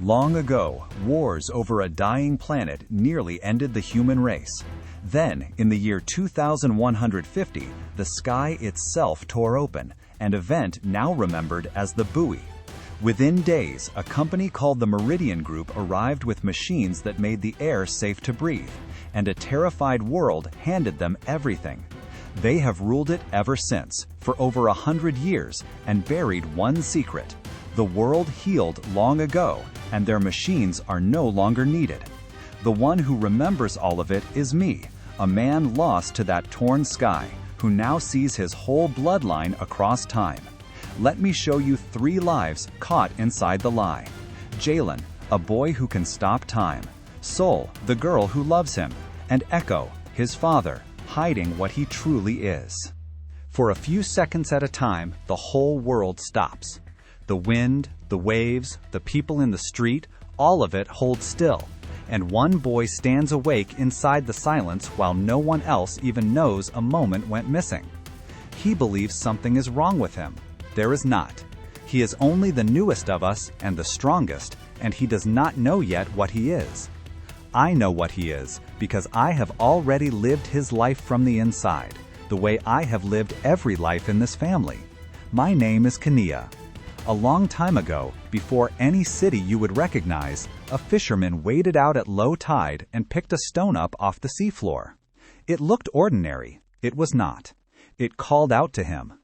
Long ago, wars over a dying planet nearly ended the human race. Then, in the year 2150, the sky itself tore open, an event now remembered as the buoy. Within days, a company called the Meridian Group arrived with machines that made the air safe to breathe, and a terrified world handed them everything. They have ruled it ever since, for over 100 years, and buried one secret. The world healed long ago, and their machines are no longer needed. The one who remembers all of it is me, a man lost to that torn sky, who now sees his whole bloodline across time. Let me show you 3 lives caught inside the lie. Jalen, a boy who can stop time. Sol, the girl who loves him. And Echo, his father, hiding what he truly is. For a few seconds at a time, the whole world stops. The wind, the waves, the people in the street, all of it holds still. And one boy stands awake inside the silence while no one else even knows a moment went missing. He believes something is wrong with him. There is not. He is only the newest of us and the strongest, and he does not know yet what he is. I know what he is, because I have already lived his life from the inside, the way I have lived every life in this family. My name is Kanea. A long time ago, before any city you would recognize, a fisherman waded out at low tide and picked a stone up off the seafloor. It looked ordinary. It was not. It called out to him.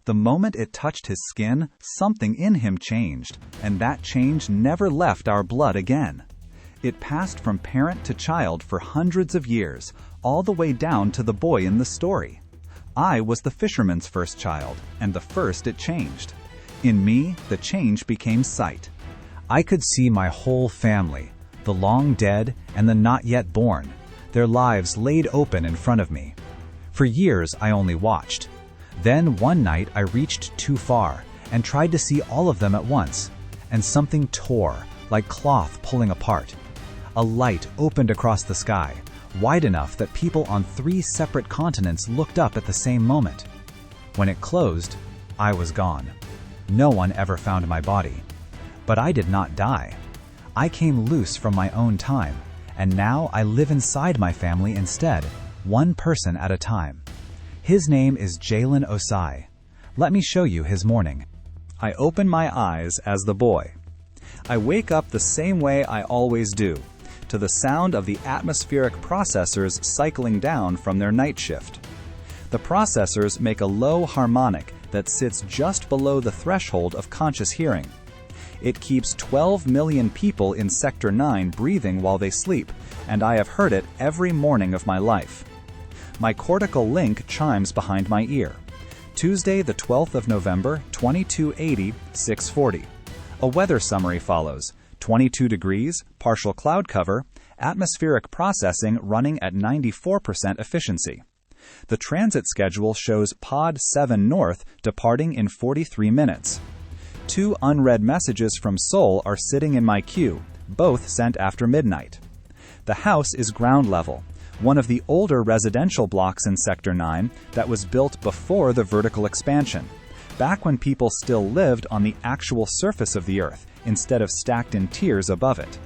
The moment it touched his skin, something in him changed, and that change never left our blood again. It passed from parent to child for hundreds of years, all the way down to the boy in the story. I was the fisherman's first child, and the first it changed. In me, the change became sight. I could see my whole family, the long dead and the not yet born, their lives laid open in front of me. For years, I only watched. Then one night I reached too far and tried to see all of them at once, and something tore, like cloth pulling apart. A light opened across the sky, wide enough that people on 3 separate continents looked up at the same moment. When it closed, I was gone. No one ever found my body. But I did not die. I came loose from my own time, and now I live inside my family instead, one person at a time. His name is Jalen Osei. Let me show you his morning. I open my eyes as the boy. I wake up the same way I always do, to the sound of the atmospheric processors cycling down from their night shift. The processors make a low harmonic that sits just below the threshold of conscious hearing. It keeps 12 million people in Sector 9 breathing while they sleep, and I have heard it every morning of my life. My cortical link chimes behind my ear. Tuesday, the 12th of November, 2280, 6:40. A weather summary follows. 22 degrees, partial cloud cover, atmospheric processing running at 94% efficiency. The transit schedule shows Pod 7 North departing in 43 minutes. 2 unread messages from Sol are sitting in my queue, both sent after midnight. The house is ground level, one of the older residential blocks in Sector 9 that was built before the vertical expansion, back when people still lived on the actual surface of the earth instead of stacked in tiers above it.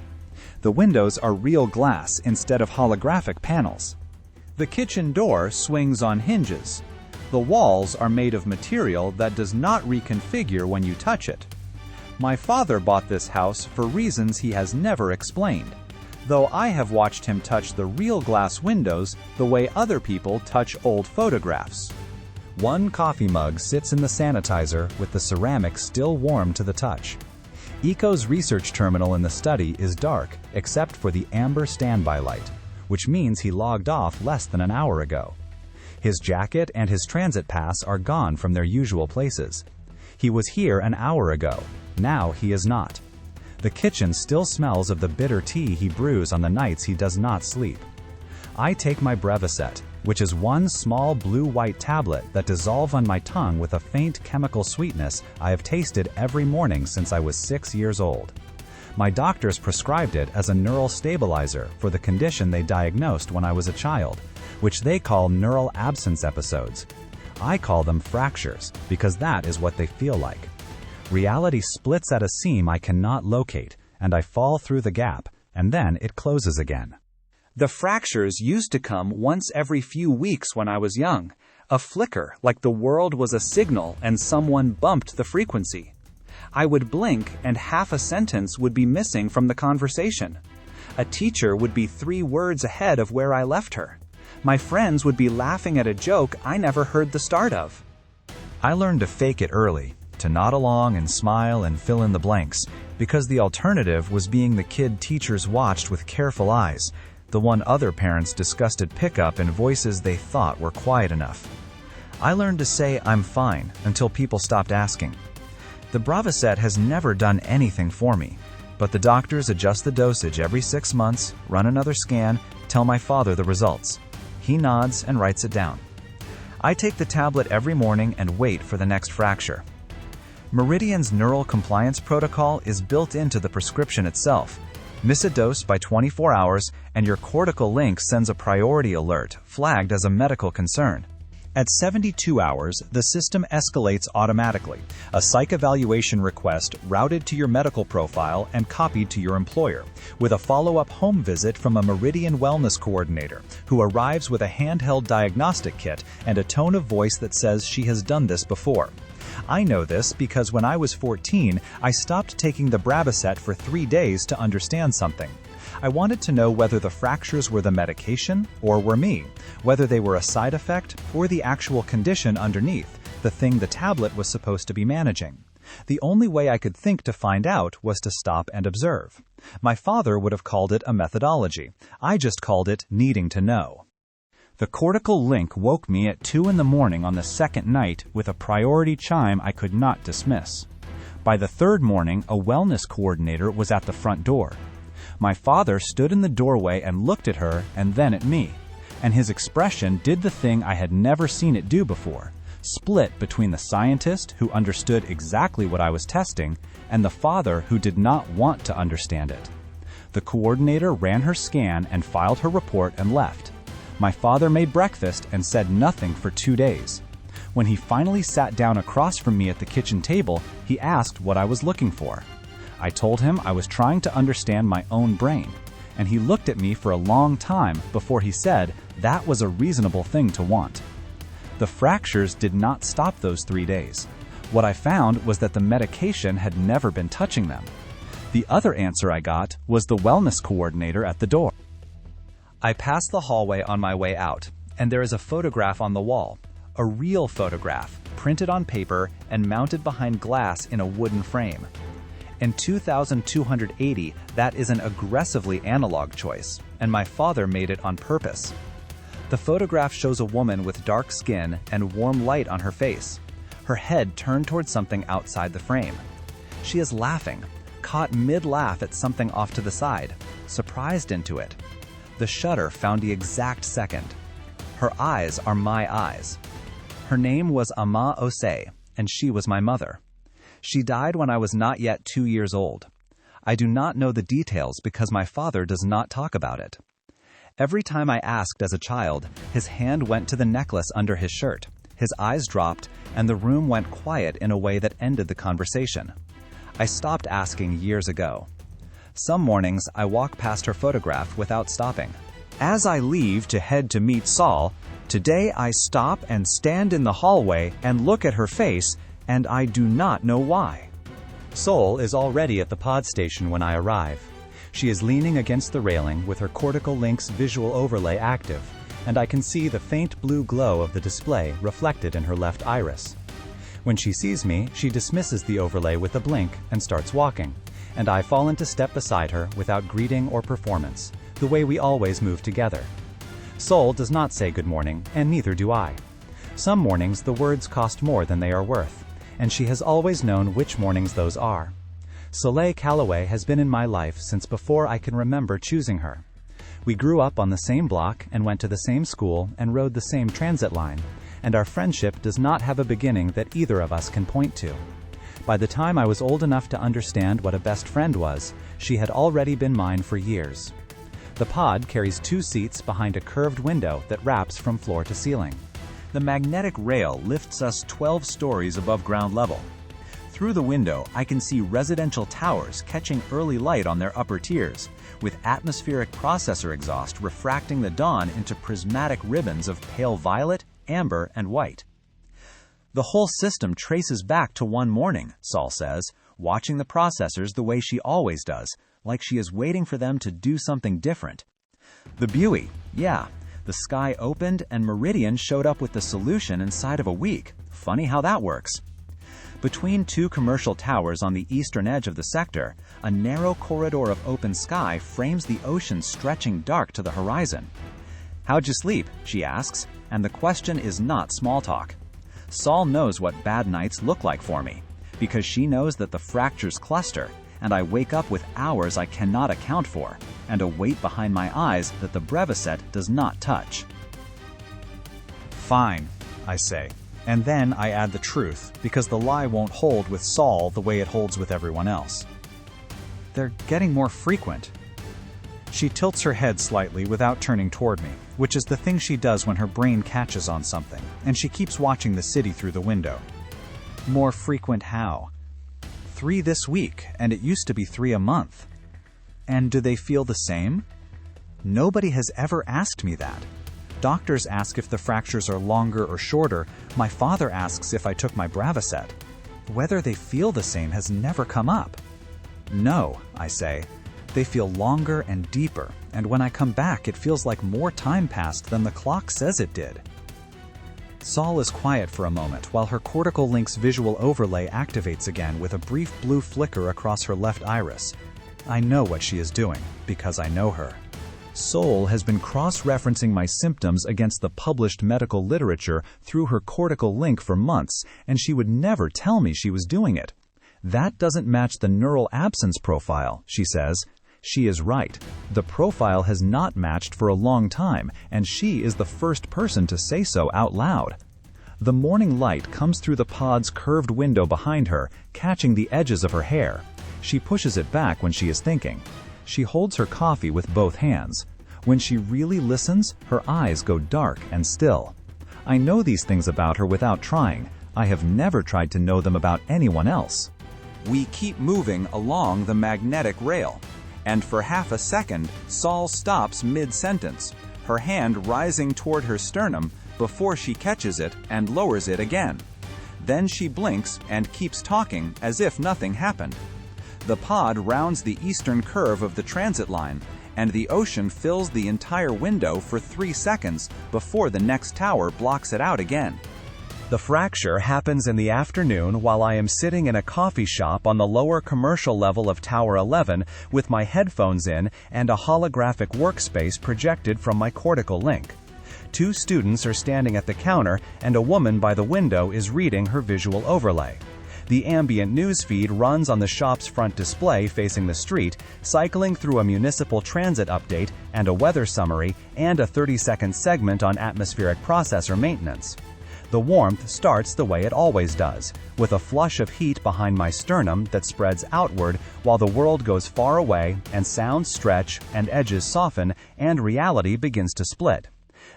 The windows are real glass instead of holographic panels. The kitchen door swings on hinges. The walls are made of material that does not reconfigure when you touch it. My father bought this house for reasons he has never explained, though I have watched him touch the real glass windows the way other people touch old photographs. One coffee mug sits in the sanitizer with the ceramic still warm to the touch. Eco's research terminal in the study is dark except for the amber standby light, which means he logged off less than an hour ago. His jacket and his transit pass are gone from their usual places. He was here an hour ago. Now he is not. The kitchen still smells of the bitter tea he brews on the nights he does not sleep. I take my Brevicet, which is one small blue-white tablet that dissolve on my tongue with a faint chemical sweetness I have tasted every morning since I was 6 years old. My doctors prescribed it as a neural stabilizer for the condition they diagnosed when I was a child, which they call neural absence episodes. I call them fractures because that is what they feel like. Reality splits at a seam I cannot locate, and I fall through the gap, and then it closes again. The fractures used to come once every few weeks when I was young, a flicker like the world was a signal and someone bumped the frequency. I would blink and half a sentence would be missing from the conversation. A teacher would be 3 words ahead of where I left her. My friends would be laughing at a joke I never heard the start of. I learned to fake it early, to nod along and smile and fill in the blanks, because the alternative was being the kid teachers watched with careful eyes, the one other parents discussed at pickup in voices they thought were quiet enough. I learned to say I'm fine until people stopped asking. The Bravocet has never done anything for me, but the doctors adjust the dosage every 6 months, run another scan, tell my father the results. He nods and writes it down. I take the tablet every morning and wait for the next fracture. Meridian's neural compliance protocol is built into the prescription itself. Miss a dose by 24 hours and your cortical link sends a priority alert flagged as a medical concern. At 72 hours, the system escalates automatically, a psych evaluation request routed to your medical profile and copied to your employer, with a follow-up home visit from a Meridian wellness coordinator who arrives with a handheld diagnostic kit and a tone of voice that says she has done this before. I know this because when I was 14, I stopped taking the Bravocet for 3 days to understand something. I wanted to know whether the fractures were the medication or were me, whether they were a side effect or the actual condition underneath, the thing the tablet was supposed to be managing. The only way I could think to find out was to stop and observe. My father would have called it a methodology. I just called it needing to know. The cortical link woke me at 2 in the morning on the second night with a priority chime I could not dismiss. By the third morning, a wellness coordinator was at the front door. My father stood in the doorway and looked at her and then at me, and his expression did the thing I had never seen it do before, split between the scientist who understood exactly what I was testing and the father who did not want to understand it. The coordinator ran her scan and filed her report and left. My father made breakfast and said nothing for 2 days. When he finally sat down across from me at the kitchen table, he asked what I was looking for. I told him I was trying to understand my own brain, and he looked at me for a long time before he said that was a reasonable thing to want. The fractures did not stop those 3 days. What I found was that the medication had never been touching them. The other answer I got was the wellness coordinator at the door. I pass the hallway on my way out, and there is a photograph on the wall, a real photograph, printed on paper and mounted behind glass in a wooden frame. In 2280, that is an aggressively analog choice, and my father made it on purpose. The photograph shows a woman with dark skin and warm light on her face, her head turned towards something outside the frame. She is laughing, caught mid-laugh at something off to the side, surprised into it. The shutter found the exact second. Her eyes are my eyes. Her name was Ama Osei, and she was my mother. She died when I was not yet 2 years old. I do not know the details because my father does not talk about it. Every time I asked as a child, his hand went to the necklace under his shirt, his eyes dropped, and the room went quiet in a way that ended the conversation. I stopped asking years ago. Some mornings, I walk past her photograph without stopping. As I leave to head to meet Saul, today I stop and stand in the hallway and look at her face, and I do not know why. Sol is already at the pod station when I arrive. She is leaning against the railing with her cortical link's visual overlay active, and I can see the faint blue glow of the display reflected in her left iris. When she sees me, she dismisses the overlay with a blink and starts walking, and I fall into step beside her without greeting or performance, the way we always move together. Sol does not say good morning, and neither do I. Some mornings the words cost more than they are worth, and she has always known which mornings those are. Soleil Calloway has been in my life since before I can remember choosing her. We grew up on the same block and went to the same school and rode the same transit line, and our friendship does not have a beginning that either of us can point to. By the time I was old enough to understand what a best friend was, she had already been mine for years. The pod carries 2 seats behind a curved window that wraps from floor to ceiling. The magnetic rail lifts us 12 stories above ground level. Through the window, I can see residential towers catching early light on their upper tiers, with atmospheric processor exhaust refracting the dawn into prismatic ribbons of pale violet, amber, and white. The whole system traces back to one morning, Saul says, watching the processors the way she always does, like she is waiting for them to do something different. The buoy, yeah. The sky opened and Meridian showed up with the solution inside of a week. Funny how that works. Between two commercial towers on the eastern edge of the sector, a narrow corridor of open sky frames the ocean stretching dark to the horizon. "How'd you sleep?" she asks, and the question is not small talk. Saul knows what bad nights look like for me, because she knows that the fractures cluster, and I wake up with hours I cannot account for, and a weight behind my eyes that the Brevicet does not touch. Fine, I say. And then I add the truth, because the lie won't hold with Saul the way it holds with everyone else. They're getting more frequent. She tilts her head slightly without turning toward me, which is the thing she does when her brain catches on something, and she keeps watching the city through the window. More frequent how? 3 this week, and it used to be 3 a month. And do they feel the same? Nobody has ever asked me that. Doctors ask if the fractures are longer or shorter. My father asks if I took my Brevicet. Whether they feel the same has never come up. No, I say. They feel longer and deeper, and when I come back it feels like more time passed than the clock says it did. Saul is quiet for a moment while her cortical link's visual overlay activates again with a brief blue flicker across her left iris. I know what she is doing, because I know her. Sol has been cross-referencing my symptoms against the published medical literature through her cortical link for months, and she would never tell me she was doing it. That doesn't match the neural absence profile, she says. She is right. The profile has not matched for a long time, and she is the first person to say so out loud. The morning light comes through the pod's curved window behind her, catching the edges of her hair. She pushes it back when she is thinking. She holds her coffee with both hands. When she really listens, her eyes go dark and still. I know these things about her without trying. I have never tried to know them about anyone else. We keep moving along the magnetic rail, and for half a second, Saul stops mid-sentence, her hand rising toward her sternum before she catches it and lowers it again. Then she blinks and keeps talking as if nothing happened. The pod rounds the eastern curve of the transit line, and the ocean fills the entire window for 3 seconds before the next tower blocks it out again. The fracture happens in the afternoon while I am sitting in a coffee shop on the lower commercial level of Tower 11 with my headphones in and a holographic workspace projected from my cortical link. 2 students are standing at the counter, and a woman by the window is reading her visual overlay. The ambient news feed runs on the shop's front display facing the street, cycling through a municipal transit update and a weather summary and a 30-second segment on atmospheric processor maintenance. The warmth starts the way it always does, with a flush of heat behind my sternum that spreads outward while the world goes far away and sounds stretch and edges soften and reality begins to split.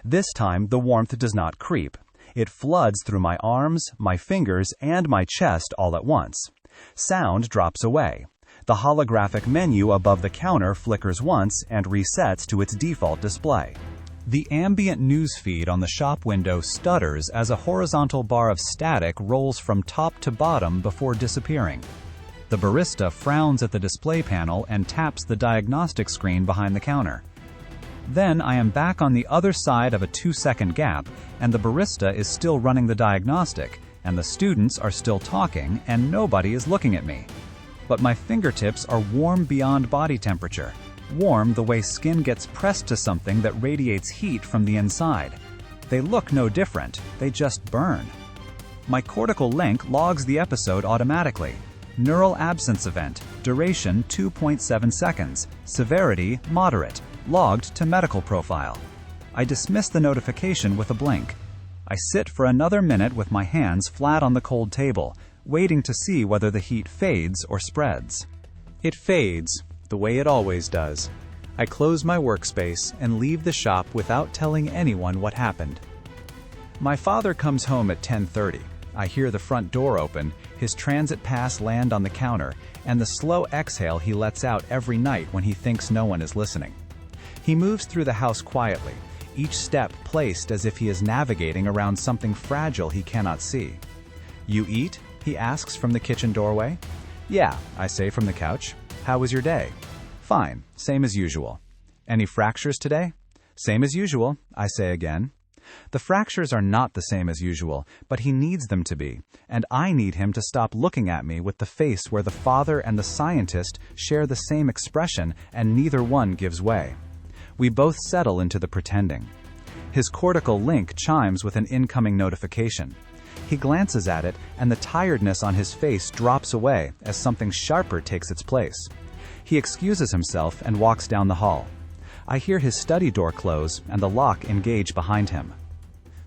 This time the warmth does not creep. It floods through my arms, my fingers, and my chest all at once. Sound drops away. The holographic menu above the counter flickers once and resets to its default display. The ambient news feed on the shop window stutters as a horizontal bar of static rolls from top to bottom before disappearing. The barista frowns at the display panel and taps the diagnostic screen behind the counter. Then I am back on the other side of a 2-second gap, and the barista is still running the diagnostic, and the students are still talking, and nobody is looking at me. But my fingertips are warm beyond body temperature, warm the way skin gets pressed to something that radiates heat from the inside. They look no different, they just burn. My cortical link logs the episode automatically. Neural absence event, duration 2.7 seconds, severity moderate. Logged to medical profile. I dismiss the notification with a blink. I sit for another minute with my hands flat on the cold table, waiting to see whether the heat fades or spreads. It fades, the way it always does. I close my workspace and leave the shop without telling anyone what happened. My father comes home at 10:30. I hear the front door open, his transit pass land on the counter, and the slow exhale he lets out every night when he thinks no one is listening. He moves through the house quietly, each step placed as if he is navigating around something fragile he cannot see. "You eat?" he asks from the kitchen doorway. "Yeah," I say from the couch. "How was your day?" "Fine, same as usual." "Any fractures today?" "Same as usual," I say again. The fractures are not the same as usual, but he needs them to be, and I need him to stop looking at me with the face where the father and the scientist share the same expression and neither one gives way. We both settle into the pretending. His cortical link chimes with an incoming notification. He glances at it, and the tiredness on his face drops away as something sharper takes its place. He excuses himself and walks down the hall. I hear his study door close and the lock engage behind him.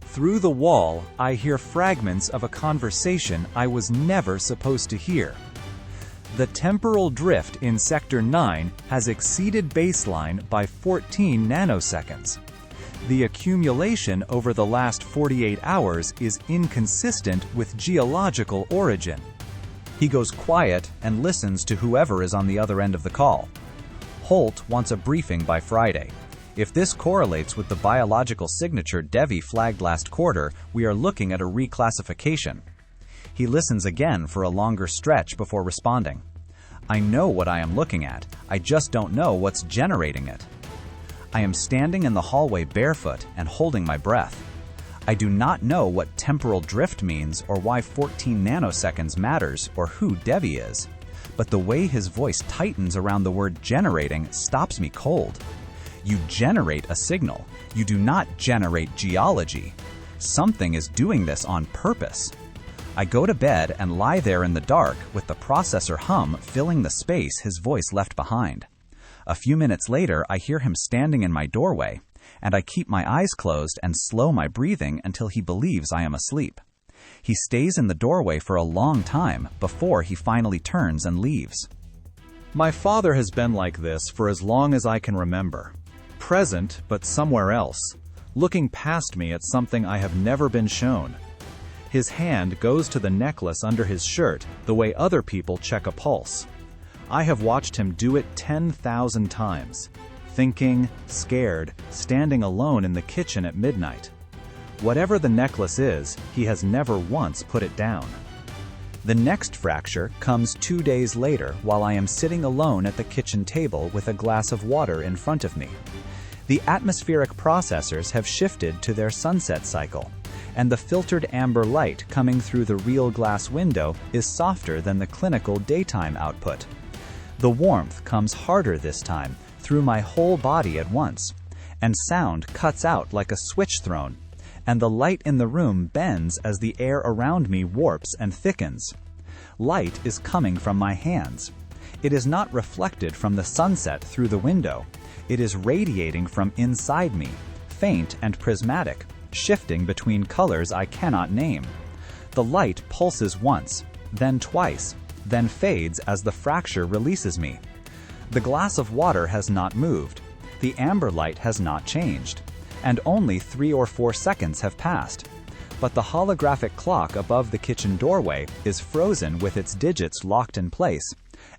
Through the wall, I hear fragments of a conversation I was never supposed to hear. The temporal drift in Sector 9 has exceeded baseline by 14 nanoseconds. The accumulation over the last 48 hours is inconsistent with geological origin. He goes quiet and listens to whoever is on the other end of the call. Holt wants a briefing by Friday. If this correlates with the biological signature Devi flagged last quarter, we are looking at a reclassification. He listens again for a longer stretch before responding. I know what I am looking at, I just don't know what's generating it. I am standing in the hallway barefoot and holding my breath. I do not know what temporal drift means or why 14 nanoseconds matters or who Devi is, but the way his voice tightens around the word generating stops me cold. You generate a signal. You do not generate geology. Something is doing this on purpose. I go to bed and lie there in the dark with the processor hum filling the space his voice left behind. A few minutes later, I hear him standing in my doorway, and I keep my eyes closed and slow my breathing until he believes I am asleep. He stays in the doorway for a long time before he finally turns and leaves. My father has been like this for as long as I can remember. Present, but somewhere else, looking past me at something I have never been shown. His hand goes to the necklace under his shirt the way other people check a pulse. I have watched him do it 10,000 times. Thinking, scared, standing alone in the kitchen at midnight. Whatever the necklace is, he has never once put it down. The next fracture comes 2 days later while I am sitting alone at the kitchen table with a glass of water in front of me. The atmospheric processors have shifted to their sunset cycle, and the filtered amber light coming through the real glass window is softer than the clinical daytime output. The warmth comes harder this time, through my whole body at once, and sound cuts out like a switch thrown, and the light in the room bends as the air around me warps and thickens. Light is coming from my hands. It is not reflected from the sunset through the window. It is radiating from inside me, faint and prismatic, shifting between colors I cannot name. The light pulses once, then twice, then fades as the fracture releases me. The glass of water has not moved. The amber light has not changed. And only 3 or 4 seconds have passed. But the holographic clock above the kitchen doorway is frozen with its digits locked in place,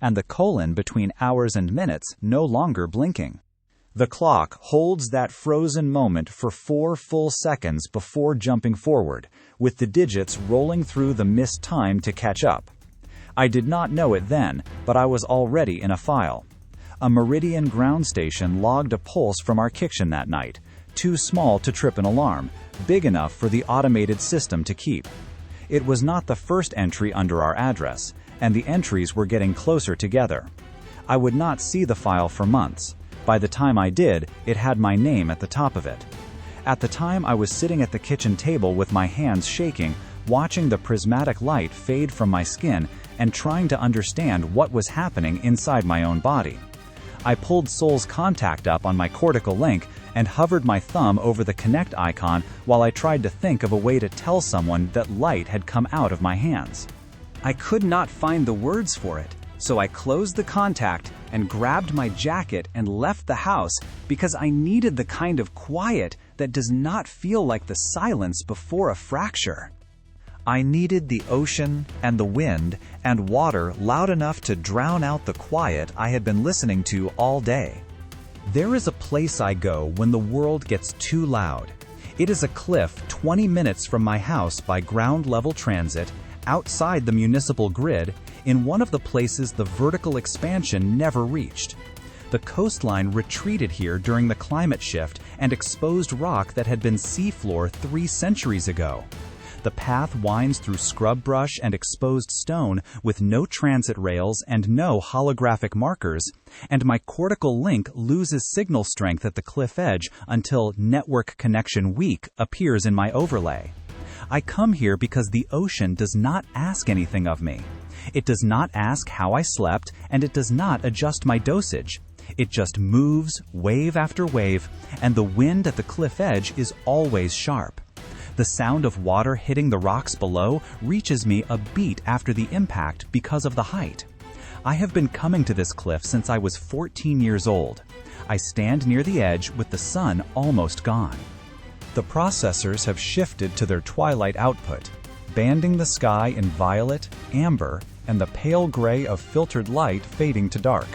and the colon between hours and minutes no longer blinking. The clock holds that frozen moment for 4 full seconds before jumping forward, with the digits rolling through the missed time to catch up. I did not know it then, but I was already in a file. A Meridian ground station logged a pulse from our kitchen that night, too small to trip an alarm, big enough for the automated system to keep. It was not the first entry under our address, and the entries were getting closer together. I would not see the file for months. By the time I did, it had my name at the top of it. At the time, I was sitting at the kitchen table with my hands shaking, watching the prismatic light fade from my skin and trying to understand what was happening inside my own body. I pulled Soul's contact up on my cortical link and hovered my thumb over the connect icon while I tried to think of a way to tell someone that light had come out of my hands. I could not find the words for it, so I closed the contact and grabbed my jacket and left the house because I needed the kind of quiet that does not feel like the silence before a fracture. I needed the ocean and the wind and water loud enough to drown out the quiet I had been listening to all day. There is a place I go when the world gets too loud. It is a cliff 20 minutes from my house by ground-level transit, outside the municipal grid, in one of the places the vertical expansion never reached. The coastline retreated here during the climate shift and exposed rock that had been seafloor 3 centuries ago. The path winds through scrub brush and exposed stone with no transit rails and no holographic markers, and my cortical link loses signal strength at the cliff edge until network connection weak appears in my overlay. I come here because the ocean does not ask anything of me. It does not ask how I slept, and it does not adjust my dosage. It just moves, wave after wave, and the wind at the cliff edge is always sharp. The sound of water hitting the rocks below reaches me a beat after the impact because of the height. I have been coming to this cliff since I was 14 years old. I stand near the edge with the sun almost gone. The processors have shifted to their twilight output, banding the sky in violet, amber, and the pale gray of filtered light fading to dark.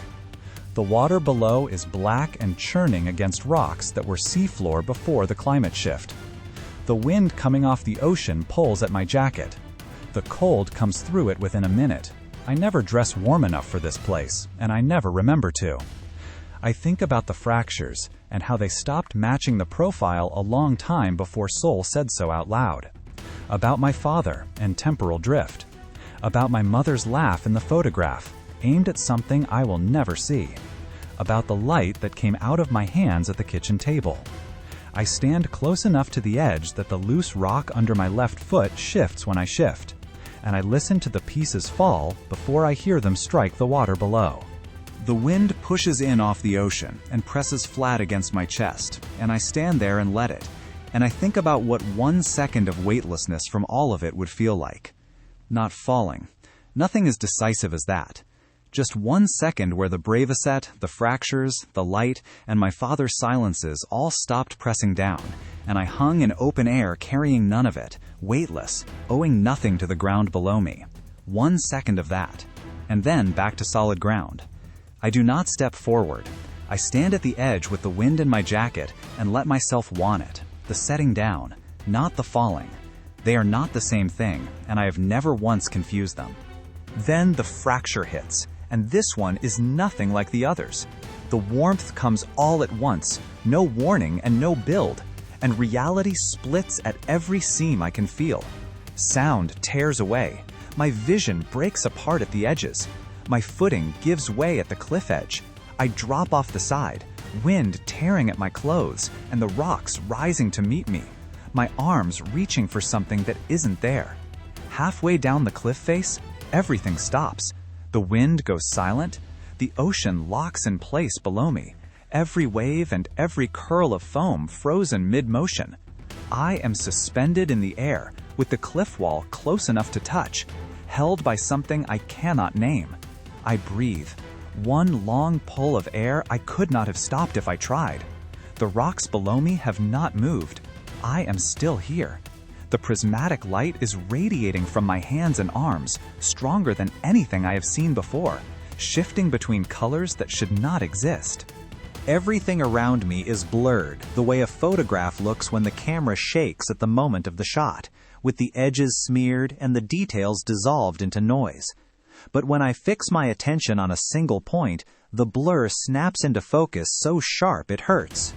The water below is black and churning against rocks that were seafloor before the climate shift. The wind coming off the ocean pulls at my jacket. The cold comes through it within a minute. I never dress warm enough for this place, and I never remember to. I think about the fractures and how they stopped matching the profile a long time before Soul said so out loud. About my father and temporal drift. About my mother's laugh in the photograph, aimed at something I will never see. About the light that came out of my hands at the kitchen table. I stand close enough to the edge that the loose rock under my left foot shifts when I shift, and I listen to the pieces fall before I hear them strike the water below. The wind pushes in off the ocean and presses flat against my chest, and I stand there and let it, and I think about what 1 second of weightlessness from all of it would feel like. Not falling. Nothing as decisive as that. Just 1 second where the Bravasset, the fractures, the light, and my father's silences all stopped pressing down, and I hung in open air carrying none of it, weightless, owing nothing to the ground below me. 1 second of that. And then back to solid ground. I do not step forward. I stand at the edge with the wind in my jacket and let myself want it, the setting down, not the falling. They are not the same thing, and I have never once confused them. Then the fracture hits. And this one is nothing like the others. The warmth comes all at once, no warning and no build, and reality splits at every seam I can feel. Sound tears away. My vision breaks apart at the edges. My footing gives way at the cliff edge. I drop off the side, wind tearing at my clothes, and the rocks rising to meet me. My arms reaching for something that isn't there. Halfway down the cliff face, everything stops. The wind goes silent. The ocean locks in place below me. Every wave and every curl of foam frozen mid-motion. I am suspended in the air, with the cliff wall close enough to touch, held by something I cannot name. I breathe. One long pull of air I could not have stopped if I tried. The rocks below me have not moved. I am still here. The prismatic light is radiating from my hands and arms, stronger than anything I have seen before, shifting between colors that should not exist. Everything around me is blurred, the way a photograph looks when the camera shakes at the moment of the shot, with the edges smeared and the details dissolved into noise. But when I fix my attention on a single point, the blur snaps into focus so sharp it hurts.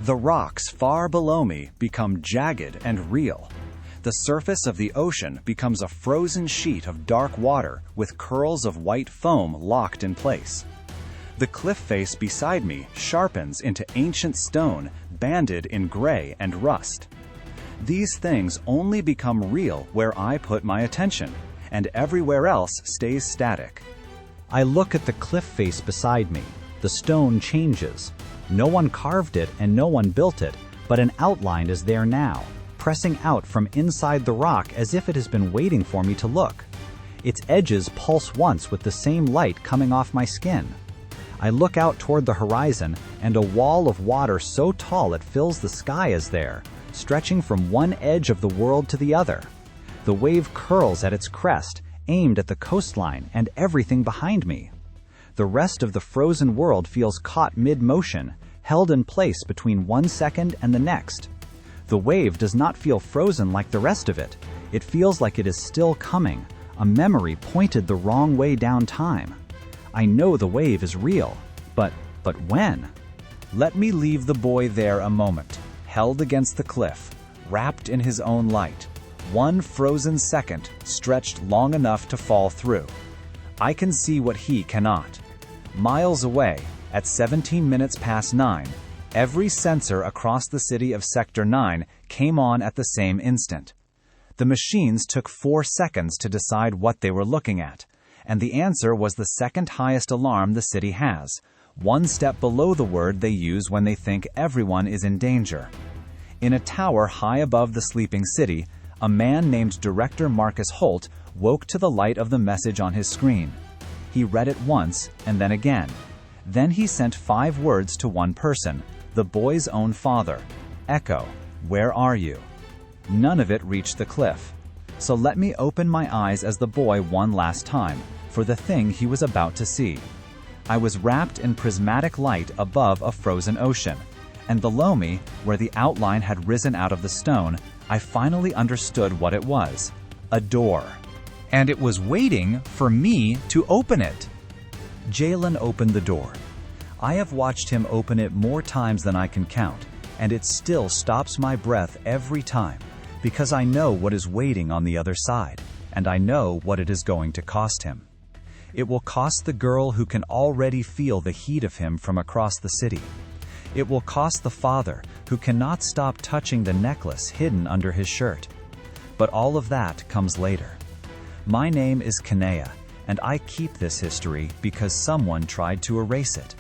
The rocks far below me become jagged and real. The surface of the ocean becomes a frozen sheet of dark water with curls of white foam locked in place. The cliff face beside me sharpens into ancient stone banded in gray and rust. These things only become real where I put my attention, and everywhere else stays static. I look at the cliff face beside me. The stone changes. No one carved it and no one built it, but an outline is there now, pressing out from inside the rock as if it has been waiting for me to look. Its edges pulse once with the same light coming off my skin. I look out toward the horizon, and a wall of water so tall it fills the sky is there, stretching from one edge of the world to the other. The wave curls at its crest, aimed at the coastline and everything behind me. The rest of the frozen world feels caught mid-motion, held in place between 1 second and the next. The wave does not feel frozen like the rest of it. It feels like it is still coming, a memory pointed the wrong way down time. I know the wave is real, but when? Let me leave the boy there a moment, held against the cliff, wrapped in his own light. One frozen second stretched long enough to fall through. I can see what he cannot. Miles away, at 17 minutes past 9, every sensor across the city of Sector 9 came on at the same instant. The machines took 4 seconds to decide what they were looking at, and the answer was the second highest alarm the city has, one step below the word they use when they think everyone is in danger. In a tower high above the sleeping city, a man named Director Marcus Holt woke to the light of the message on his screen. He read it once and then again. Then he sent 5 words to one person, the boy's own father. Echo, where are you? None of it reached the cliff. So let me open my eyes as the boy one last time, for the thing he was about to see. I was wrapped in prismatic light above a frozen ocean, and below me, where the outline had risen out of the stone, I finally understood what it was. A door. And it was waiting for me to open it. Jalen opened the door. I have watched him open it more times than I can count, and it still stops my breath every time, because I know what is waiting on the other side, and I know what it is going to cost him. It will cost the girl who can already feel the heat of him from across the city. It will cost the father who cannot stop touching the necklace hidden under his shirt. But all of that comes later. My name is Kanea, and I keep this history because someone tried to erase it.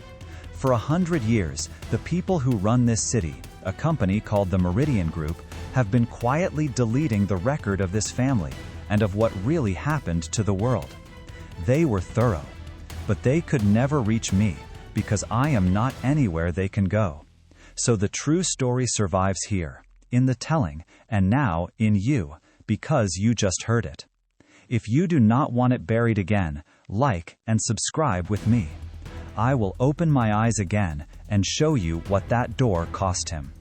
For 100 years, the people who run this city, a company called the Meridian Group, have been quietly deleting the record of this family and of what really happened to the world. They were thorough, but they could never reach me because I am not anywhere they can go. So the true story survives here, in the telling, and now in you, because you just heard it. If you do not want it buried again, like and subscribe with me. I will open my eyes again and show you what that door cost him.